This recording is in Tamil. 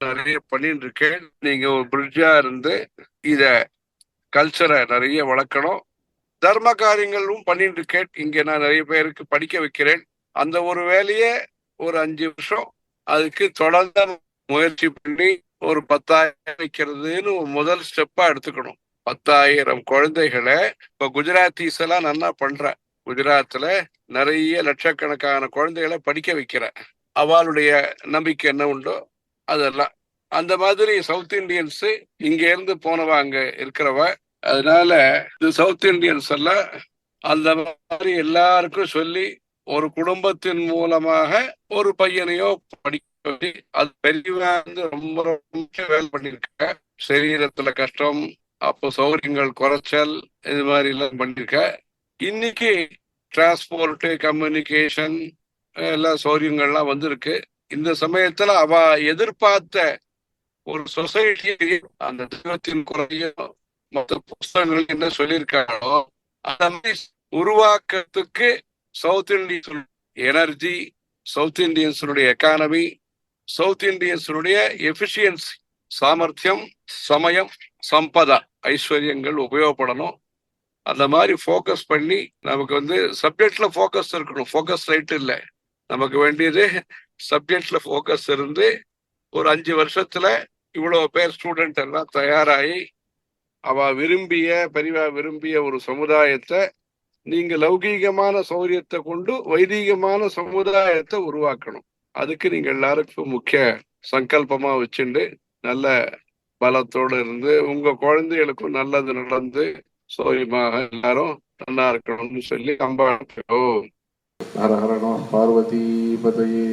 நிறைய பண்ணிட்டு இருக்கேன். நீங்க ஒரு பிரிட்ஜா இருந்து இத கல்ச்சரை நிறைய வளர்க்கணும். தர்ம காரியங்களும் பண்ணிட்டு இருக்கேன். இங்க நான் நிறைய பேருக்கு படிக்க வைக்கிறேன். அந்த ஒரு வேலையை ஒரு 5 வருஷம் அதுக்கு தொடர்ந்து முயற்சி பண்ணி ஒரு 10,000 வைக்கிறதுன்னு முதல் ஸ்டெப்பா எடுத்துக்கணும். 10,000 குழந்தைகளை இப்ப குஜராத்திஸ் எல்லாம் நல்லா பண்ற. குஜராத்ல நிறைய லட்சக்கணக்கான குழந்தைகளை படிக்க வைக்கிற. அவளுடைய நம்பிக்கை என்ன உண்டோ அதெல்லாம். அந்த மாதிரி சவுத் இண்டியன்ஸ் இங்க இருந்து போனவாங்க இருக்கிறவ. அதனால இந்த சவுத் இண்டியன்ஸ் எல்லாம் அந்த மாதிரி எல்லாருக்கும் சொல்லி ஒரு குடும்பத்தின் மூலமாக ஒரு பையனையோ படிக்க வச்சு, அது பெரியவா வந்து ரொம்ப ரொம்ப வேலை பண்ணிருக்க. சரீரத்துல கஷ்டம், அப்போ சௌகரியங்கள் குறைச்சல், இது மாதிரி எல்லாம் பண்ணிருக்க. இன்னைக்கு டிரான்ஸ்போர்ட், கம்யூனிகேஷன் எல்லா சௌகரியங்கள்லாம் வந்திருக்கு. இந்த சமயத்துல அவ எதிர்பார்த்த ஒரு சொசைட்டி அந்த தெய்வத்தின் குறையும் மற்ற புஸ்தகங்கள் என்ன சொல்லியிருக்காங்களோ அந்த மாதிரி உருவாக்கத்துக்கு சவுத் இண்டியன்ஸ் எனர்ஜி, சவுத் இண்டியன்ஸுடைய எக்கானமி, சவுத் இண்டியன்ஸுடைய எஃபிஷியன்சி, சாமர்த்தியம், சமயம், சம்பதா, ஐஸ்வர்யங்கள் உபயோகப்படணும். அந்த மாதிரி ஃபோக்கஸ் பண்ணி நமக்கு வந்து சப்ஜெக்ட்ல ஃபோக்கஸ் இருக்கணும். ஃபோக்கஸ் ரைட் இல்லை, நமக்கு வேண்டியது சப்ஜெக்ட்ல ஃபோக்கஸ் இருந்து ஒரு 5 வருஷத்துல இவ்வளவு பேர் ஸ்டூடெண்ட் எல்லாம் தயாராகி அவ பெரியவா விரும்பிய ஒரு சமுதாயத்தை நீங்க லௌகீகமான சௌரியத்தை கொண்டு வைதீகமான சமுதாயத்தை உருவாக்கணும். அதுக்கு நீங்க எல்லாருக்கும் முக்கிய சங்கல்பமா வச்சுண்டு நல்ல பலத்தோடு இருந்து உங்க குழந்தைகளுக்கும் நல்லது நடந்து சௌரியமாக எல்லாரும் நல்லா இருக்கணும்னு சொல்லி அம்பாட்டோ. ஹர ஹர நம பார்வதி பதையே.